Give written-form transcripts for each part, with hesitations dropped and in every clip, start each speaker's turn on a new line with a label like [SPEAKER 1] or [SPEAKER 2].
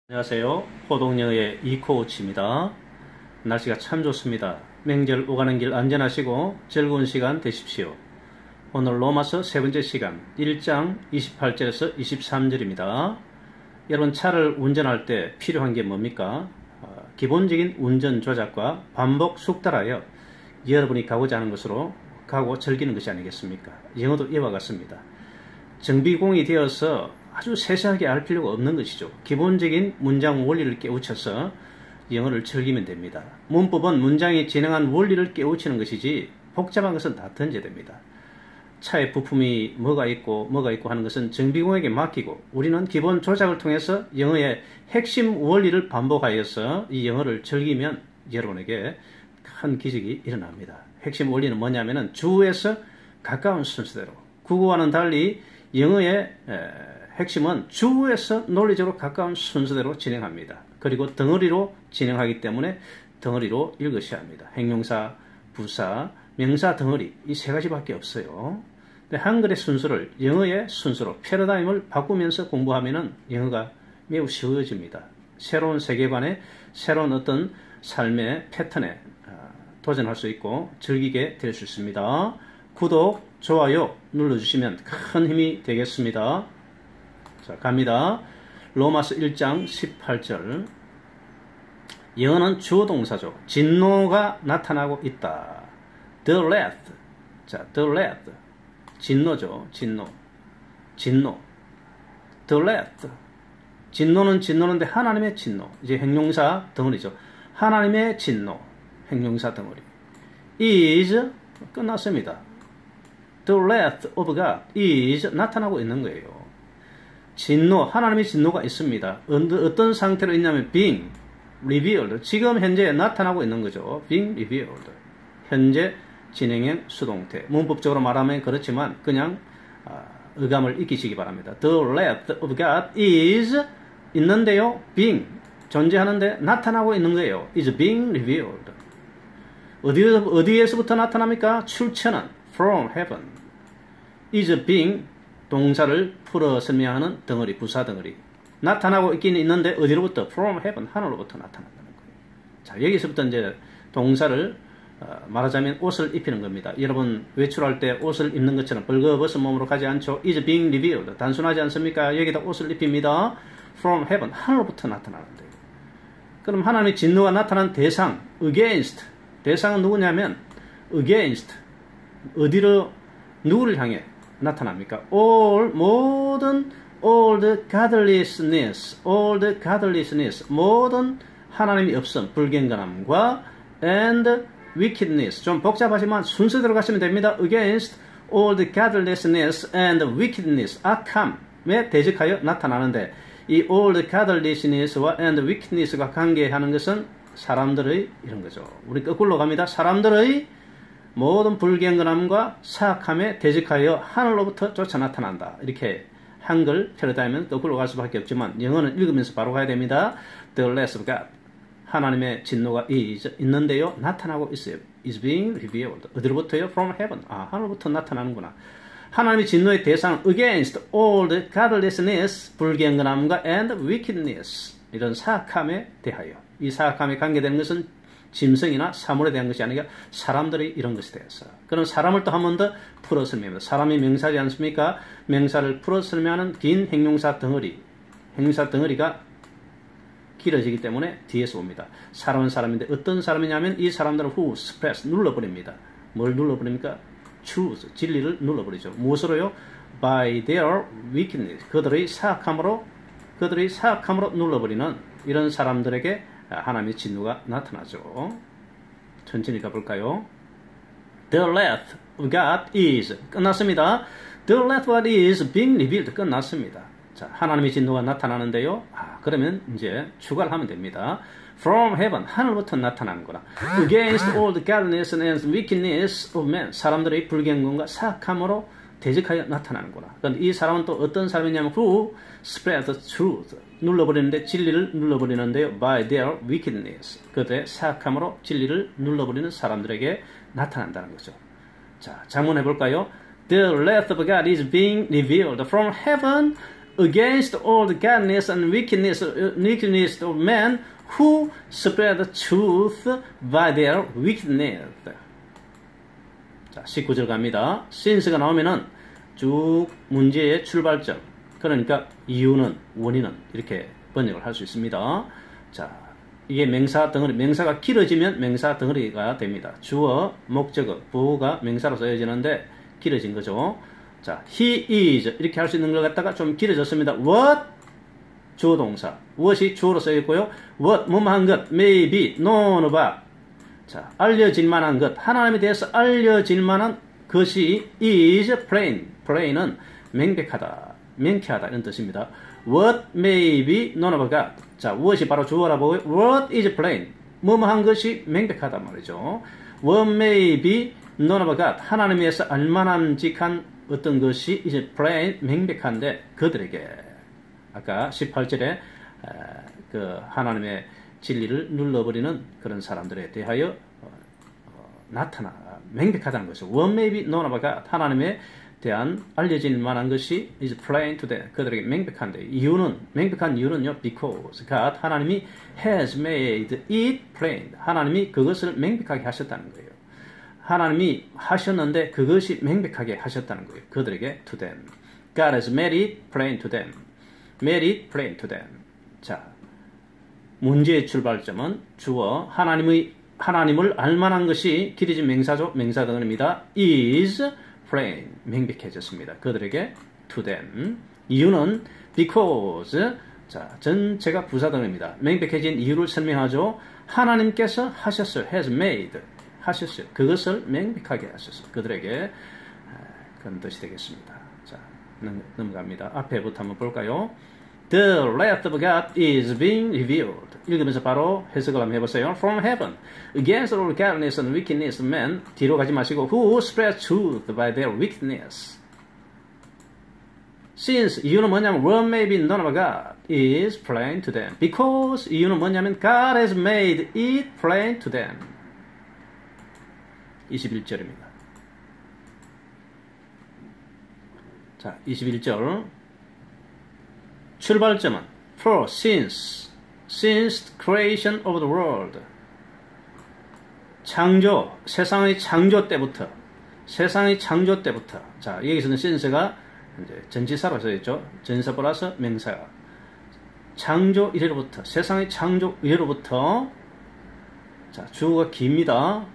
[SPEAKER 1] 안녕하세요. 호동영의 이코우치입니다. 날씨가 참 좋습니다. 명절 오가는 길 안전하시고 즐거운 시간 되십시오. 오늘 로마서 세 번째 시간 1장 28절에서 23절입니다. 여러분, 차를 운전할 때 필요한 게 뭡니까? 기본적인 운전 조작과 반복 숙달하여 여러분이 가고자 하는 것으로 가고 즐기는 것이 아니겠습니까? 영어도 이와 같습니다. 정비공이 되어서 아주 세세하게 알 필요가 없는 것이죠. 기본적인 문장 원리를 깨우쳐서 영어를 즐기면 됩니다. 문법은 문장이 진행한 원리를 깨우치는 것이지 복잡한 것은 다 던져야 됩니다. 차의 부품이 뭐가 있고 하는 것은 정비공에게 맡기고 우리는 기본 조작을 통해서 영어의 핵심 원리를 반복하여서 이 영어를 즐기면 여러분에게 큰 기적이 일어납니다. 핵심 원리는 뭐냐면은 주에서 가까운 순서대로, 국어와는 달리 영어의 핵심은 주에서 논리적으로 가까운 순서대로 진행합니다. 그리고 덩어리로 진행하기 때문에 덩어리로 읽으셔야 합니다. 행용사, 부사, 명사 덩어리, 이 세 가지밖에 없어요. 근데 한글의 순서를 영어의 순서로 패러다임을 바꾸면서 공부하면은 영어가 매우 쉬워집니다. 새로운 세계관에, 새로운 어떤 삶의 패턴에 도전할 수 있고 즐기게 될 수 있습니다. 구독, 좋아요 눌러주시면 큰 힘이 되겠습니다. 자, 갑니다. 로마서 1장 18절. 영어는 주어 동사죠. 진노가 나타나고 있다. The wrath. 자, the wrath. 진노죠. 진노. The wrath. 진노는 진노인데 하나님의 진노. 이제 행용사 덩어리죠. 하나님의 진노. 행용사 덩어리. is 끝났습니다. The wrath of God is 나타나고 있는 거예요. 진노, 하나님의 진노가 있습니다. 어떤 상태로 있냐면 being revealed, 지금 현재 나타나고 있는 거죠. being revealed, 현재 진행형 수동태. 문법적으로 말하면 그렇지만 그냥 의감을 익히시기 바랍니다. The wrath of God is 있는데요. being 존재하는데 나타나고 있는 거예요. is being revealed. 어디에서부터 나타납니까? 출처는 from heaven. is being 동사를 풀어 설명하는 덩어리, 부사 덩어리. 나타나고 있긴 있는데 어디로부터? from heaven, 하늘로부터 나타난다는 거예요. 자, 여기서부터 이제 동사를 말하자면 옷을 입히는 겁니다. 여러분 외출할 때 옷을 입는 것처럼 벌거벗은 몸으로 가지 않죠. is being revealed. 단순하지 않습니까? 여기다 옷을 입힙니다. from heaven, 하늘로부터 나타나는데요. 그럼 하나님의 진노가 나타난 대상, against. 대상은 누구냐면 against. 어디로, 누구를 향해 나타납니까? 모든 all the godlessness, 모든 하나님이 없음, 불경건함과 and wickedness. 좀 복잡하지만 순서대로 가시면 됩니다. against all the godlessness and wickedness, 악함에 대적하여 나타나는데 이 all the godlessness와 and wickedness가 관계하는 것은 사람들의 이런 거죠. 우리 거꾸로 갑니다. 사람들의 모든 불경건함과 사악함에 대적하여 하늘로부터 쫓아 나타난다. 이렇게 한글 패러다임은 거꾸로 갈 수밖에 없지만 영어는 읽으면서 바로 가야 됩니다. The wrath of God. 하나님의 진노가 있는데요. 나타나고 있어요. is being revealed. 어디로부터요? from heaven. 하늘로부터 나타나는구나. 하나님의 진노의 대상 against all the godlessness, 불경건함과 and wickedness. 이런 사악함에 대하여. 이 사악함에 관계되는 것은 짐승이나 사물에 대한 것이 아니라 사람들이 이런 것에 대해서. 그럼 사람을 또 한 번 더 풀어 설명합니다. 사람이 명사지 않습니까? 명사를 풀어 설명하는 긴 행용사 덩어리. 행용사 덩어리가 길어지기 때문에 뒤에서 옵니다. 사람은 사람인데 어떤 사람이냐면 이 사람들은 who suppress, 눌러버립니다. 뭘 눌러버립니까? choose, 진리를 눌러버리죠. 무엇으로요? by their wickedness. 그들의 사악함으로 눌러버리는 이런 사람들에게 하나님의 진노가 나타나죠. 천천히 가볼까요? The wrath of God is 끝났습니다. The wrath of God is being revealed 끝났습니다. 자, 하나님의 진노가 나타나는데요. 그러면 이제 추가를 하면 됩니다. From heaven, 하늘부터 나타나는구나. Against all the godliness and wickedness of men, 사람들의 불경건과 사악함으로 대적하여 나타나는구나. 그런데 이 사람은 또 어떤 사람이냐면 who spread the truth, 눌러버리는데 진리를 눌러버리는데요. by their wickedness, 그들의 사악함으로 진리를 눌러버리는 사람들에게 나타난다는 거죠. 자, 장문해 볼까요? The wrath of God is being revealed from heaven
[SPEAKER 2] against all the godliness and wickedness of men who spread the truth by their wickedness. 자, 19절 갑니다. since가 나오면은 쭉 문제의 출발점, 그러니까 이유는, 원인은 이렇게 번역을 할 수 있습니다. 자, 이게 명사 덩어리, 명사가 길어지면 명사 덩어리가 됩니다. 주어, 목적어, 보어가 명사로 써여지는데 길어진 거죠. 자, he is 이렇게 할 수 있는 걸 갖다가 좀 길어졌습니다. what 주어 동사, what이 주어로 써있고요. what 뭐뭐한 것, may be, known about. 자, 알려질 만한 것, 하나님에 대해서 알려질 만한 것이 is plain. plain은 명백하다, 명쾌하다 이런 뜻입니다. what may be known about God. 자, what이 바로 주어라 보고요. what is plain. 뭐뭐한 것이 명백하다 말이죠. what may be known about God. 하나님에 대해서 알만함직한 어떤 것이 이제 plain, 명백한데 그들에게 아까 18절에 그 하나님의 진리를 눌러버리는 그런 사람들에 대하여 나타나 명백하다는 것이죠. What may be known about God. 하나님에 대한 알려질 만한 것이 is plain to them. 그들에게 명백한데 이유는, 명백한 이유는요. because God, 하나님이 has made it plain. 하나님이 그것을 명백하게 하셨다는 거예요. 하나님이 하셨는데 그것이 명백하게 하셨다는 거예요. 그들에게 to them. God has made it plain to them. made it plain to them. 자, 문제의 출발점은 주어, 하나님을 알만한 것이 길어진 명사죠. 명사 덩어리입니다. is plain, 명백해졌습니다. 그들에게 to them. 이유는 because, 자, 전체가 부사 덩어리입니다. 명백해진 이유를 설명하죠. 하나님께서 하셨어요. has made, 하셨어요. 그것을 명백하게 하셨어요. 그들에게 그런 뜻이 되겠습니다. 자, 넘어갑니다. 앞에부터 한번 볼까요? The wrath of God is being revealed. 읽으면서 바로 해석을 한번 해보세요. From heaven, against all godliness and wickedness of men. 뒤로 가지 마시고, who spread truth by their wickedness. Since, 이유는 뭐냐면, what may be known about God is plain to them. Because, 이유는 뭐냐면, God has made it plain to them. 21절입니다. 자, 21절. 출발점은 for since creation of the world. 창조, 세상의 창조 때부터. 자, 여기서는 since가 이제 전치사로 써있죠. 전치사 플러스 명사가. 창조 이래로부터, 세상의 창조 이래로부터. 자, 주어가 깁니다.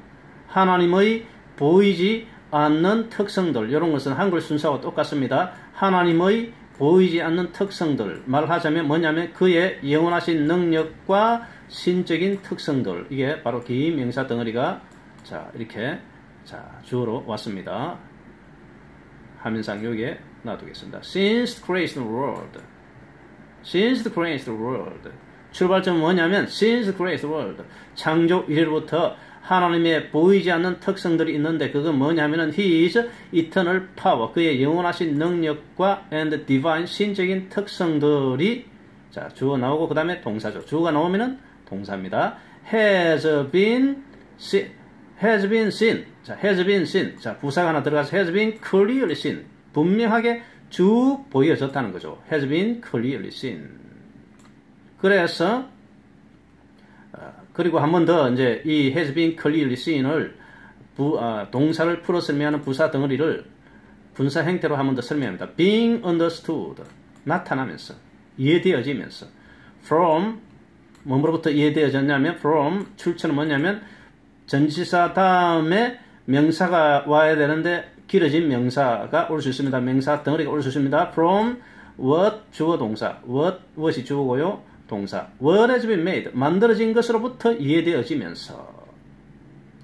[SPEAKER 2] 하나님의 보이지 않는 특성들, 이런 것은 한글 순서와 똑같습니다. 하나님의 보이지 않는 특성들, 말하자면 뭐냐면 그의 영원하신 능력과 신적인 특성들, 이게 바로 기명사 덩어리가 자 이렇게 자 주어로 왔습니다. 화면상 여기에 놔두겠습니다. Since the creation of the world. 출발점은 뭐냐면 Since the creation of the world. 창조 이래로부터 하나님의 보이지 않는 특성들이 있는데 그건 뭐냐면은 His eternal power, 그의 영원하신 능력과 and divine, 신적인 특성들이 자 주어 나오고 그 다음에 동사죠. 주어가 나오면은 동사입니다. has been seen. 자, has been seen. 자, 부사가 하나 들어가서 has been clearly seen. 분명하게 쭉 보여졌다는 거죠. has been clearly seen. 그래서 그리고 한 번 더 이제 이 has been clearly seen을 동사를 풀어 설명하는 부사 덩어리를 분사 형태로 한 번 더 설명합니다. being understood, 나타나면서, 이해되어지면서. from, 뭐로부터 이해되어졌냐면 from, 출처는 뭐냐면 전치사 다음에 명사가 와야 되는데 길어진 명사가 올 수 있습니다. 명사 덩어리가 올 수 있습니다. from what, 주어 동사, what이 주어고요. 동사. What has been made. 만들어진 것으로부터 이해되어지면서.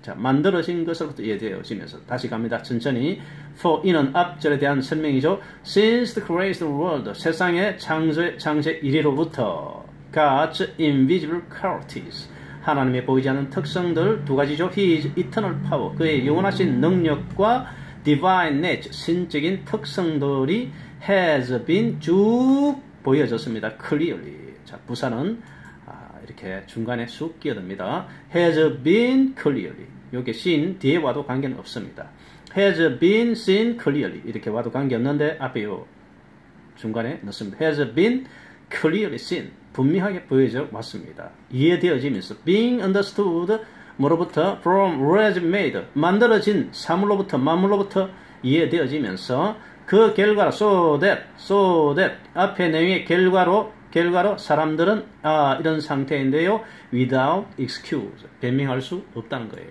[SPEAKER 2] 자, 만들어진 것으로부터 이해되어지면서. 다시 갑니다. 천천히. For, 이는 앞절에 대한 설명이죠. Since the creation of the world. 세상의 창세 이래로부터. God's invisible qualities. 하나님의 보이지 않는 특성들 두 가지죠. His eternal power. 그의 영원하신 능력과 divine nature. 신적인 특성들이 has been 쭉 보여졌습니다. Clearly. 자, 부사는 이렇게 중간에 쑥 끼어듭니다. has been clearly. 여기 seen 뒤에 와도 관계는 없습니다. has been seen clearly. 이렇게 와도 관계없는데 앞에 요 중간에 넣습니다. has been clearly seen. 분명하게 보여져 왔습니다. 이해되어지면서 being understood 뭐로부터 from was made 만들어진 사물로부터 만물로부터 이해되어지면서 그 결과로 so that 앞의 내용의 결과로 사람들은 이런 상태인데요. without excuse 변명할 수 없다는 거예요.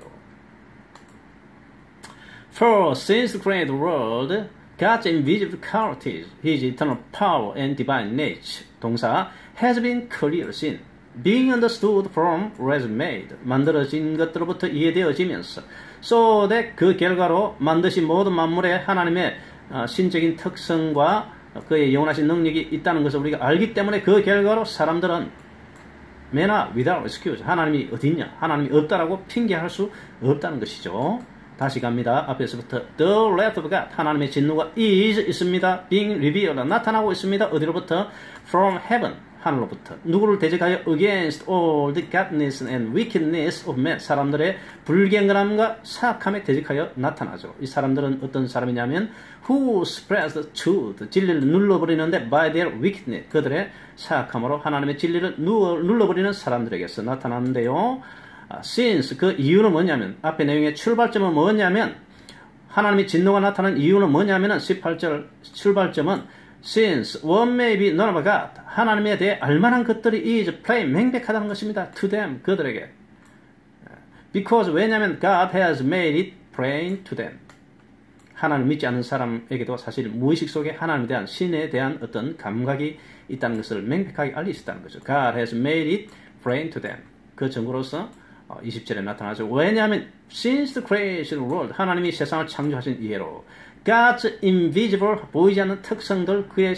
[SPEAKER 2] For since the created world God's invisible qualities, His eternal power and divine nature 동사 has been clearly seen, being understood from was made 만들어진 것들로부터 이해되어지면서 so that 그 결과로 만드신 모든 만물에 하나님의 신적인 특성과 그의 영원하신 능력이 있다는 것을 우리가 알기 때문에 그 결과로 사람들은 매나 without excuse 하나님이 어딨냐 하나님이 없다라고 핑계할 수 없다는 것이죠. 다시 갑니다. 앞에서부터 the wrath of God 하나님의 진노가 is 있습니다. being revealed 나타나고 있습니다. 어디로부터? from heaven 하늘로부터 누구를 대적하여 against all the godliness and wickedness of men 사람들의 불경건함과 사악함에 대적하여 나타나죠. 이 사람들은 어떤 사람이냐면 who spreads the truth 진리를 눌러버리는데 by their wickedness 그들의 사악함으로 하나님의 진리를 눌러버리는 사람들에게서 나타나는데요. since 그 이유는 뭐냐면 앞의 내용의 출발점은 뭐냐면 하나님의 진노가 나타나는 이유는 뭐냐면은 18절 출발점은 since one may be known of God 하나님에 대해 알만한 것들이 is plain 명백하다는 것입니다. to them 그들에게 because 왜냐면 God has made it plain to them 하나님 믿지 않는 사람에게도 사실 무의식 속에 하나님에 대한 신에 대한 어떤 감각이 있다는 것을 명백하게 알리셨다는 거죠. God has made it plain to them 그 증거로서 20절에 나타나죠. 왜냐하면 since the creation of the world 하나님이 세상을 창조하신 이해로 God's invisible 보이지 않는 특성들 그의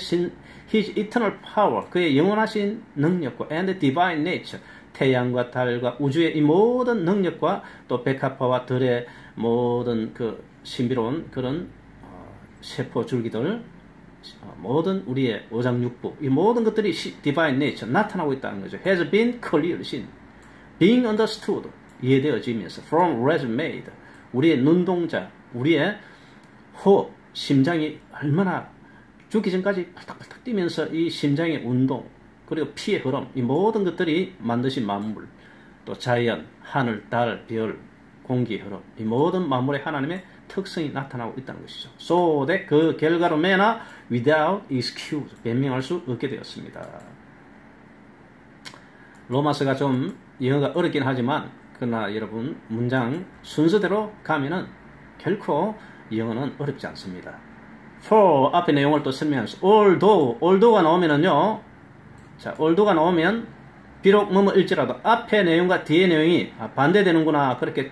[SPEAKER 2] His eternal power 그의 영원하신 능력과 and divine nature 태양과 달과 우주의 이 모든 능력과 또 백합화와 들의 모든 그 신비로운 그런 세포 줄기들 모든 우리의 오장육부 이 모든 것들이 divine nature 나타나고 있다는 거죠. has been clearly seen being understood 이해되어지면서 from was made 우리의 눈동자 우리의 호흡 심장이 얼마나 죽기 전까지 팔딱팔딱 뛰면서 이 심장의 운동 그리고 피의 흐름 이 모든 것들이 만드신 만물 또 자연 하늘 달 별 공기 흐름 이 모든 만물의 하나님의 특성이 나타나고 있다는 것이죠. so that 그 결과로 매나 without excuse 변명할 수 없게 되었습니다. 로마서가 좀 영어가 어렵긴 하지만 그러나 여러분 문장 순서대로 가면은 결코 영어는 어렵지 않습니다. for 앞에 내용을 또 설명하면서 although가 나오면은요 자 although가 나오면 비록 뭐뭐일지라도 앞에 내용과 뒤에 내용이 반대되는구나 그렇게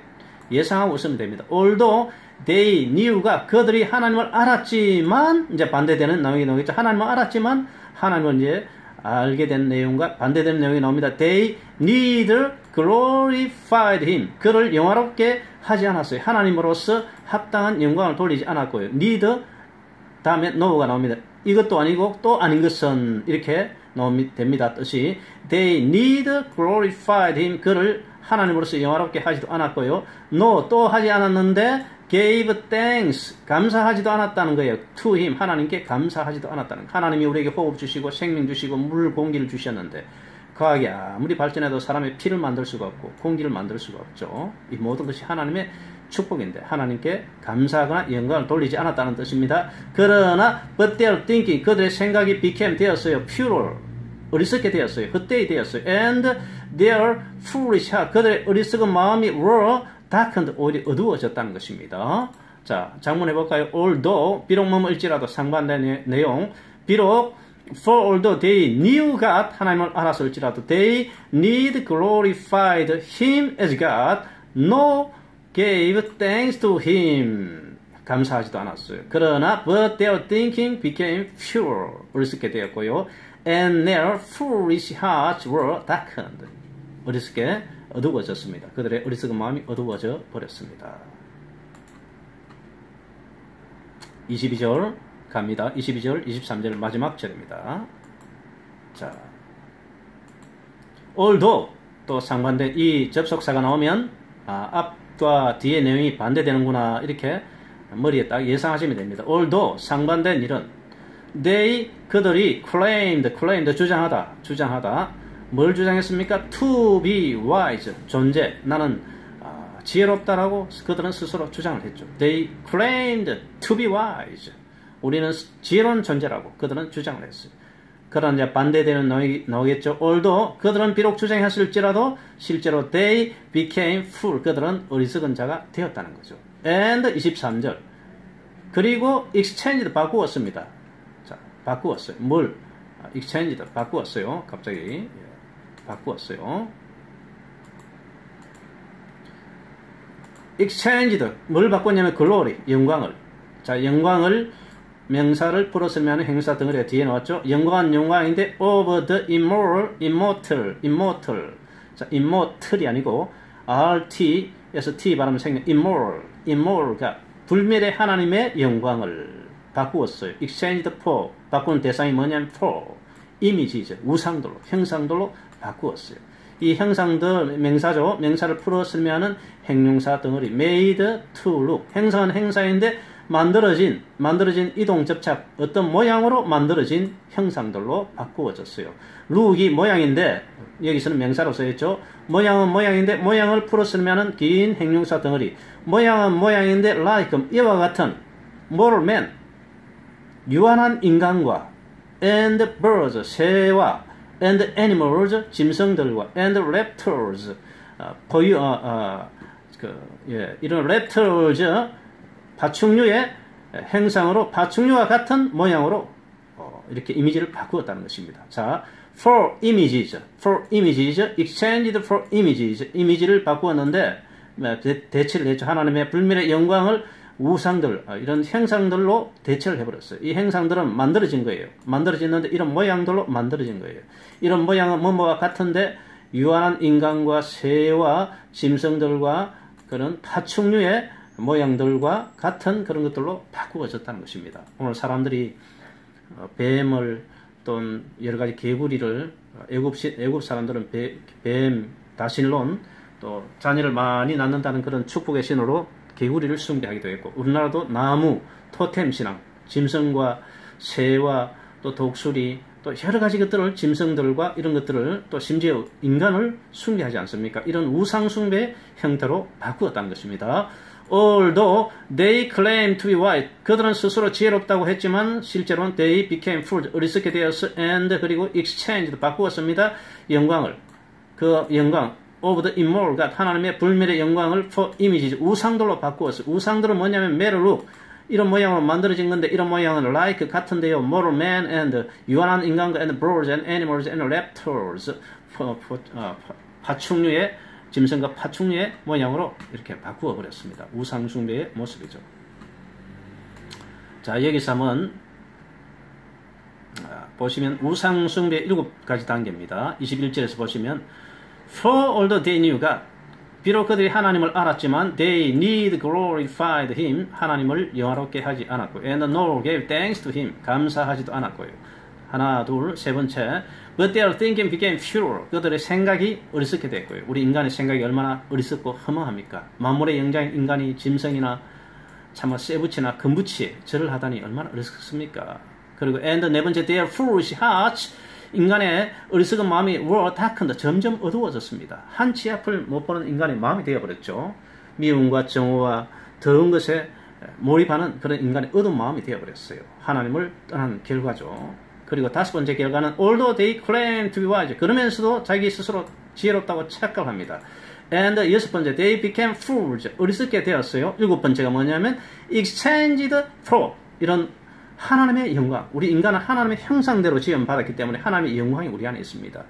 [SPEAKER 2] 예상하고 있으면 됩니다. although they knew가 그들이 하나님을 알았지만 이제 반대되는 내용이 나오겠죠. 하나님을 알았지만 하나님을 이제 알게 된 내용과 반대되는 내용이 나옵니다. They neither glorified him. 그를 영화롭게 하지 않았어요. 하나님으로서 합당한 영광을 돌리지 않았고요. neither 다음에 no가 나옵니다. 이것도 아니고 또 아닌 것은 이렇게 됩니다. 뜻이 They neither glorified him. 그를 하나님으로서 영화롭게 하지도 않았고요. no 또 하지 않았는데 gave thanks 감사하지도 않았다는 거예요. to him 하나님께 감사하지도 않았다는 거예요. 하나님이 우리에게 호흡 주시고 생명 주시고 물 공기를 주셨는데 과학이 아무리 발전해도 사람의 피를 만들 수가 없고 공기를 만들 수가 없죠. 이 모든 것이 하나님의 축복인데 하나님께 감사하거나 영광을 돌리지 않았다는 뜻입니다. 그러나 but their thinking 그들의 생각이 became 되었어요. pure 어리석게 되었어요. 헛되이 되었어요. and their foolish heart 그들의 어리석은 마음이 were darkened 오히려 어두워졌다는 것입니다. 자, 장문해 볼까요? although 비록 뭐뭐일지라도 상반된 내용 비록 for although they knew God 하나님을 알았을지라도 they need glorified him as God no gave thanks to him 감사하지도 않았어요. 그러나 but their thinking became pure 어리석게 되었고요. and their foolish hearts were darkened 어리석게 어두워졌습니다. 그들의 어리석은 마음이 어두워져 버렸습니다. 22절 갑니다. 22절, 23절 마지막 절입니다. 자, although 또 상반된 이 접속사가 나오면 앞과 뒤의 내용이 반대되는구나 이렇게 머리에 딱 예상하시면 됩니다. although 상반된 일은 그들이 claimed 주장하다. 뭘 주장했습니까? To be wise, 존재, 나는 지혜롭다라고 그들은 스스로 주장을 했죠. They claimed to be wise. 우리는 지혜로운 존재라고 그들은 주장을 했어요. 그러나 이제 반대되는 나오겠죠. Although 그들은 비록 주장했을지라도 실제로 they became fool. 그들은 어리석은 자가 되었다는 거죠. And 23절. 그리고 exchanged 바꾸었습니다. 자, 바꾸었어요. 뭘? exchanged 바꾸었어요. 갑자기 바꾸었어요. exchanged 뭘 바꿨냐면 glory, 영광을. 자, 영광을 명사를 풀었으면 행사 덩어리가 뒤에 나왔죠. 영광인데 of the immortal. 자, immortal이 아니고 RT에서 T 발음을 생긴 immortal가 불멸의 하나님의 영광을 바꾸었어요. exchanged for 바꾸는 대상이 뭐냐면 for 이미지죠. 우상들로 형상들로 바꾸었어요. 이 형상들 명사죠. 명사를 풀었으면은 행용사 덩어리 made to look. 행사는 행사인데 만들어진 이동 접착 어떤 모양으로 만들어진 형상들로 바꾸어졌어요. look이 모양인데 여기서는 명사로 써있죠. 모양은 모양인데 모양을 풀었으면은 긴 행용사 덩어리. 모양은 모양인데 like 이와 같은 mortal man 유한한 인간과 and birds 새와 and animals 짐승들과 and reptiles 이런 reptiles 파충류의 행상으로 파충류와 같은 모양으로 이렇게 이미지를 바꾸었다는 것입니다. 자, for images, exchanged for images, 이미지를 바꾸었는데 대체를 했죠. 하나님의 불멸의 영광을 우상들, 이런 형상들로 대체를 해버렸어요. 이 형상들은 만들어진 거예요. 만들어졌는데 이런 모양들로 만들어진 거예요. 이런 모양은 뭐뭐와 같은데 유한한 인간과 새와 짐승들과 그런 파충류의 모양들과 같은 그런 것들로 바꾸어졌다는 것입니다. 오늘 사람들이 뱀을 또는 여러 가지 개구리를 애굽 사람들은 뱀, 다신론 또 자녀를 많이 낳는다는 그런 축복의 신호로 개구리를 숭배하기도 했고 우리나라도 나무, 토템 신앙, 짐승과 새와 또 독수리 또 여러 가지 것들을 짐승들과 이런 것들을 또 심지어 인간을 숭배하지 않습니까? 이런 우상 숭배의 형태로 바꾸었다는 것입니다. Although they claim to be wise, 그들은 스스로 지혜롭다고 했지만 실제로는 they became fools, 어리석게 되었어. And 그리고 exchanged 바꾸었습니다. 영광을 그 영광 of the immortal God 하나님의 불멸의 영광을 for images 우상들로 바꾸었어요. 우상들은 뭐냐면 made look 이런 모양으로 만들어진 건데 이런 모양은 like 같은데요. mortal man and 유한한 인간과 and birds and animals and reptiles 파충류의 짐승과 파충류의 모양으로 이렇게 바꾸어 버렸습니다. 우상 숭배의 모습이죠. 자, 여기서 한번 보시면 우상 숭배의 7가지 단계입니다. 21절에서 보시면 For although they knew God 비록 그들이 하나님을 알았지만 they need glorified him 하나님을 영화롭게 하지 않았고 and nor gave thanks to him 감사하지도 않았고요. 하나, 둘, 세 번째 But their thinking became futile 그들의 생각이 어리석게 됐고요. 우리 인간의 생각이 얼마나 어리석고 허무합니까? 만물의 영장인 인간이 짐승이나 참아 쇠붙이나 금붙이에 절을 하다니 얼마나 어리석습니까? 그리고 and 네 번째 their foolish hearts 인간의 어리석은 마음이 were darkened 점점 어두워졌습니다. 한치 앞을 못 보는 인간의 마음이 되어버렸죠. 미움과 정오와 더러운 것에 몰입하는 그런 인간의 어두운 마음이 되어버렸어요. 하나님을 떠난 결과죠. 그리고 다섯 번째 결과는 although they claim to be wise 그러면서도 자기 스스로 지혜롭다고 착각을 합니다. And 여섯 번째 they became fools 어리석게 되었어요. 일곱 번째가 뭐냐면 exchanged for 이런 하나님의 영광 우리 인간은 하나님의 형상대로 지음받았기 때문에 하나님의 영광이 우리 안에 있습니다.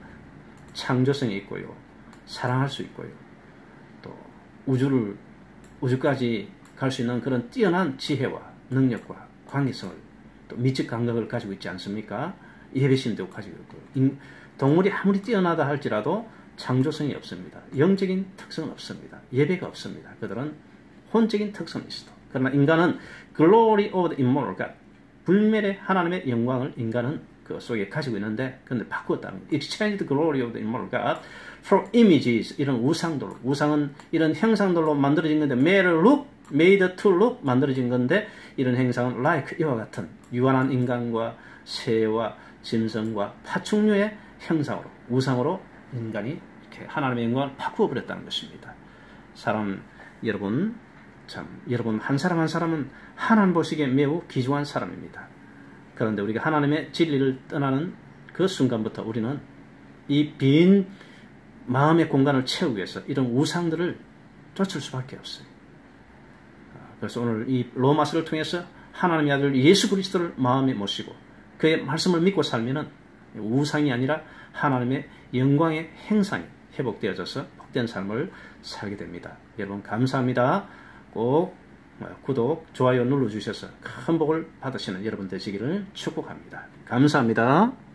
[SPEAKER 2] 창조성이 있고요. 사랑할 수 있고요. 또 우주까지 갈 수 있는 그런 뛰어난 지혜와 능력과 관계성을 또 미적 감각을 가지고 있지 않습니까? 예배심도 가지고 있고요. 동물이 아무리 뛰어나다 할지라도 창조성이 없습니다. 영적인 특성은 없습니다. 예배가 없습니다. 그들은 혼적인 특성이 있어. 그러나 인간은 glory of the immortal God 불멸의 하나님의 영광을 인간은 그 속에 가지고 있는데 그런데 바꾸었다는 거예요. Exchanged glory of the immortal God for images 이런 우상들로 우상은 이런 형상들로 만들어진 건데 made look
[SPEAKER 1] made to look 만들어진 건데 이런 행상은 like 이와 같은 유한한 인간과 새와 짐승과 파충류의 형상으로 우상으로 인간이 이렇게 하나님의 영광을 바꾸어 버렸다는 것입니다. 사람 여러분 여러분 한 사람 한 사람은 하나님 보시기에 매우 귀중한 사람입니다. 그런데 우리가 하나님의 진리를 떠나는 그 순간부터 우리는 이 빈 마음의 공간을 채우기 위해서 이런 우상들을 쫓을 수밖에 없어요. 그래서 오늘 이 로마서를 통해서 하나님의 아들 예수 그리스도를 마음에 모시고 그의 말씀을 믿고 살면은 우상이 아니라 하나님의 영광의 행상이 회복되어져서 복된 삶을 살게 됩니다. 여러분 감사합니다. 꼭 구독, 좋아요 눌러주셔서 큰 복을 받으시는 여러분 되시기를 축복합니다. 감사합니다.